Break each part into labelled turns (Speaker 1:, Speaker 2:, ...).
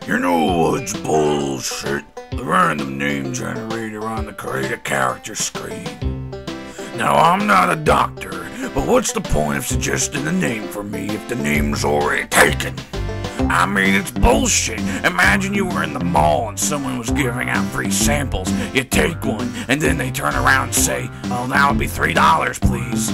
Speaker 1: You know what's bullshit? The random name generator on the create a character screen. Now, I'm not a doctor, but what's the point of suggesting a name for me if the name's already taken? I mean, it's bullshit. Imagine you were in the mall and someone was giving out free samples. You take one, and then they turn around and say, "Well, that would be $3, please."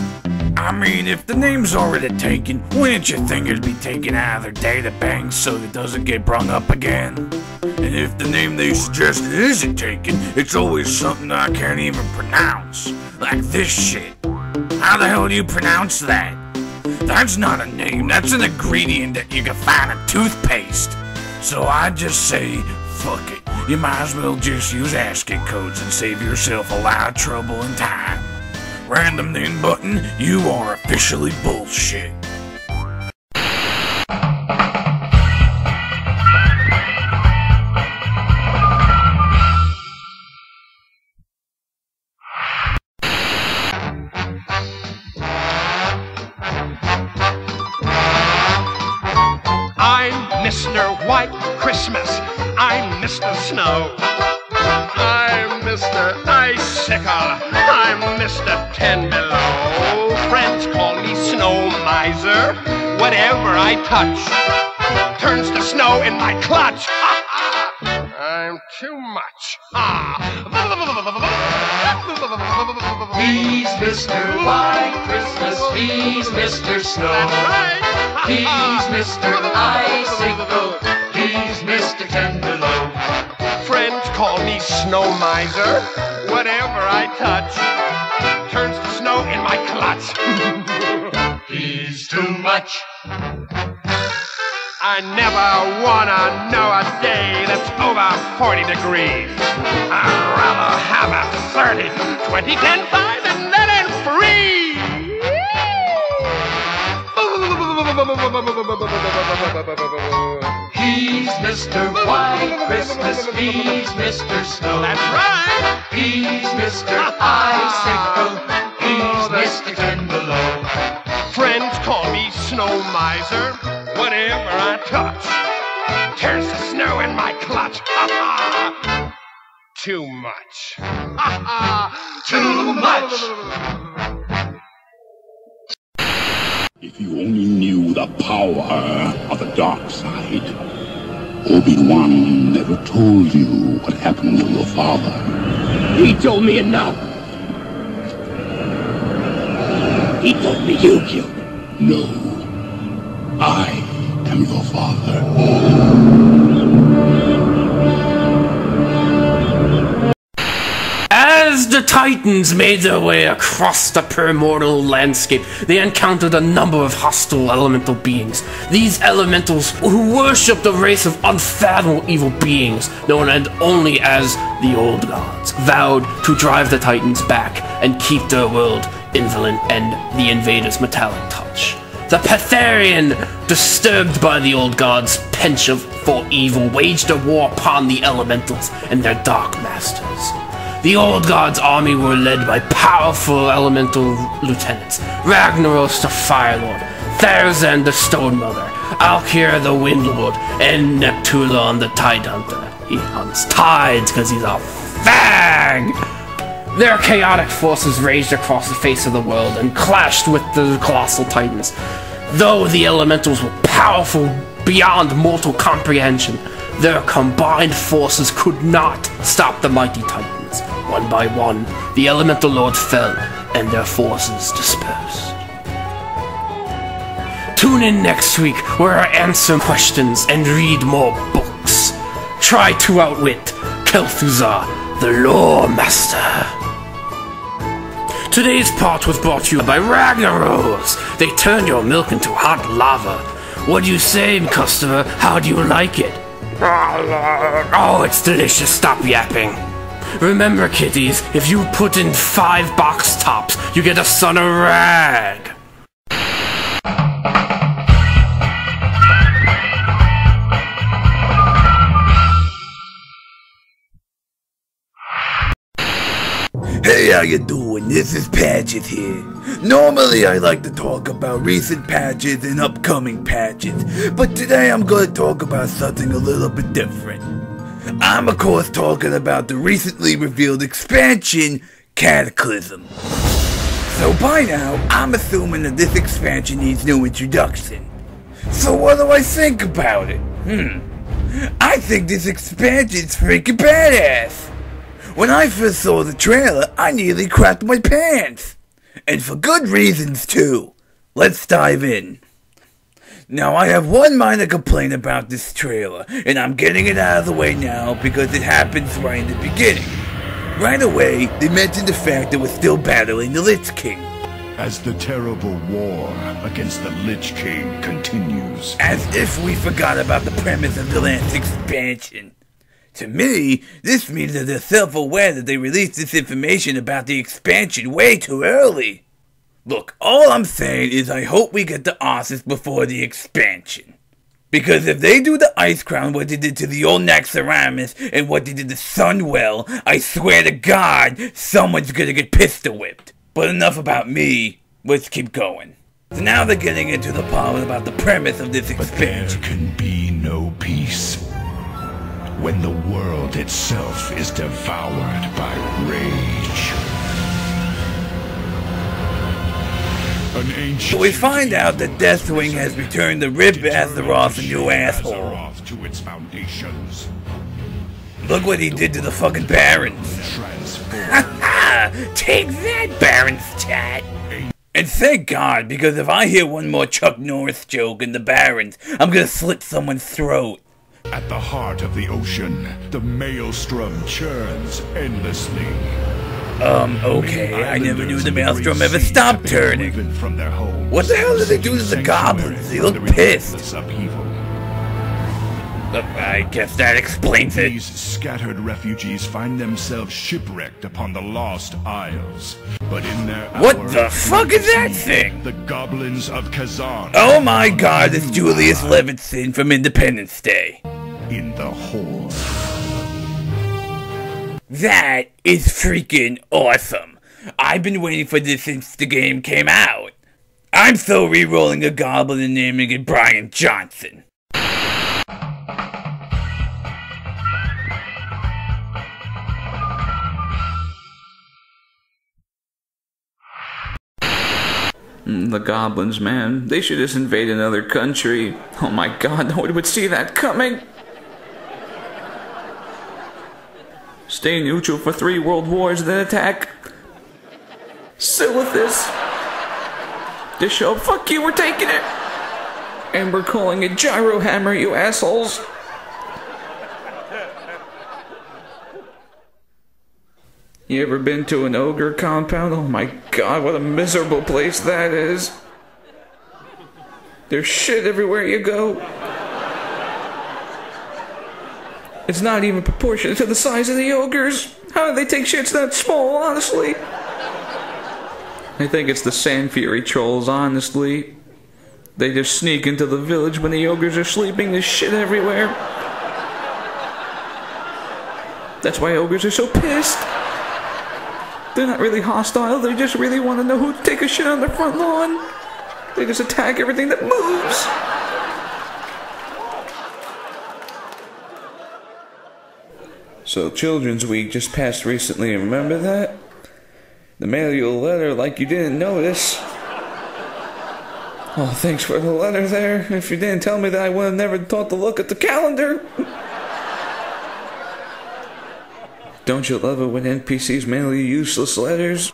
Speaker 1: I mean, if the name's already taken, wouldn't you think it'd be taken out of their data bank so it doesn't get brung up again? And if the name they suggested isn't taken, it's always something I can't even pronounce. Like this shit. How the hell do you pronounce that? That's not a name, that's an ingredient that you can find in toothpaste. So I just say, fuck it. You might as well just use ASCII codes and save yourself a lot of trouble and time. Random name button, you are officially bullshit.
Speaker 2: I'm Mr. White Christmas. I'm Mr. Snow. I'm Mr. Icicle. I'm Mr. Ten Below. Friends call me Snow Miser. Whatever I touch turns to snow in my clutch. I'm too much.
Speaker 3: He's Mr. White Christmas. He's Mr. Snow.
Speaker 2: That's right.
Speaker 3: He's Mr. Icicle. He's Mr. Ten Below.
Speaker 2: Friends call me Snow Miser. Whatever I touch turns to snow in my clutch.
Speaker 3: He's too much.
Speaker 2: I never wanna know a day that's over 40 degrees. I'd rather have a 30, 20, 10, 5, and let it free.
Speaker 3: He's Mr. White Christmas. He's Mr. Snow.
Speaker 2: That's right.
Speaker 3: He's Mr. Icicle. He's Mr. Ten Below.
Speaker 2: Friends call me Snow Miser. Whatever I touch turns to snow in my clutch. Too much.
Speaker 3: Too much.
Speaker 4: If you only knew the power of the dark side. Obi-Wan never told you what happened to your father.
Speaker 5: He told me enough. He told me you killed him.
Speaker 4: No. I am your father.
Speaker 6: As the Titans made their way across the primordial landscape, they encountered a number of hostile elemental beings. These elementals, who worshipped a race of unfathomable evil beings, known only as the Old Gods, vowed to drive the Titans back and keep their world inviolate and the invaders' metallic touch. The Petherian, disturbed by the Old Gods' penchant for evil, waged a war upon the elementals and their dark masters. The Old Gods' army were led by powerful elemental lieutenants, Ragnaros the Fire Lord, Therzan the Stone Mother, Alkir the Wind Lord, and Neptulon the Tide Hunter. He hunts tides because he's a fag! Their chaotic forces raged across the face of the world and clashed with the colossal titans. Though the elementals were powerful beyond mortal comprehension, their combined forces could not stop the mighty titans. One by one, the elemental lord fell, and their forces dispersed. Tune in next week where I answer questions and read more books. Try to outwit Kelthuzar, the Lore Master. Today's part was brought to you by Ragnaros. They turn your milk into hot lava. What do you say, customer? How do you like it? Oh, it's delicious. Stop yapping. Remember, kiddies, if you put in 5 box tops, you get a son of rag.
Speaker 1: Hey, how you doing? This is Patches here. Normally I like to talk about recent patches and upcoming patches, but today I'm going to talk about something a little bit different. I'm of course talking about the recently revealed expansion, Cataclysm. So by now, I'm assuming that this expansion needs no introduction. So what do I think about it? I think this expansion's freaking badass. When I first saw the trailer, I nearly crapped my pants. And for good reasons too. Let's dive in. Now I have one minor complaint about this trailer, and I'm getting it out of the way now because it happens right in the beginning. Right away, they mentioned the fact that we're still battling the Lich King.
Speaker 4: As the terrible war against the Lich King continues.
Speaker 1: As if we forgot about the premise of the last expansion. To me, this means that they're self-aware that they released this information about the expansion way too early. Look, all I'm saying is I hope we get the Arceus before the expansion. Because if they do the Ice Crown what they did to the old Naxxramas and what they did to Sunwell, I swear to God, someone's gonna get pistol whipped. But enough about me, let's keep going. So now they're getting into the part about the premise of this expansion.
Speaker 4: But there can be no peace when the world itself is devoured by rage.
Speaker 1: So we find out that Deathwing has returned to rip Azeroth a new asshole.
Speaker 4: To its foundations.
Speaker 1: Look what he did to the fucking Barons. Take that, Barons chat. And thank God, because if I hear one more Chuck Norris joke in the Barons, I'm gonna slit someone's throat.
Speaker 4: At the heart of the ocean, the maelstrom churns endlessly.
Speaker 1: Okay, I never knew the maelstrom ever stopped turning. What the hell did they do to the goblins? They look pissed. Look, I guess that explains it.
Speaker 4: These scattered refugees find themselves shipwrecked upon the Lost Isles. But in their
Speaker 1: what the fuck is that thing?
Speaker 4: The goblins of Kazan.
Speaker 1: Oh my God, it's Julius Levinson from Independence Day.
Speaker 4: In the hole.
Speaker 1: That is freaking awesome. I've been waiting for this since the game came out. I'm so re-rolling a goblin and naming it Brian Johnson.
Speaker 7: The goblins, man. They should just invade another country. Oh my God, no one would see that coming. Stay neutral for 3 world wars, then attack. Silithus. This show, fuck you, we're taking it. And we're calling it Gyro Hammer, you assholes. You ever been to an ogre compound? Oh my God, what a miserable place that is. There's shit everywhere you go. It's not even proportionate to the size of the ogres. How do they take shits that small, honestly? I think it's the Sand Fury trolls, honestly. They just sneak into the village when the ogres are sleeping. There's shit everywhere. That's why ogres are so pissed. They're not really hostile, they just really want to know who to take a shit on their front lawn. They just attack everything that moves. So Children's Week just passed recently, and remember that? They mail you a letter like you didn't notice. Oh, thanks for the letter there. If you didn't tell me that, I would have never thought to look at the calendar. Don't you love it when NPCs mail you useless letters?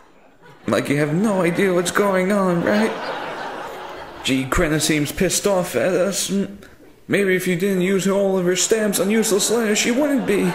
Speaker 7: Like you have no idea what's going on, right? Gee, Krenna seems pissed off at us. Maybe if you didn't use all of her stamps on useless letters, she wouldn't be.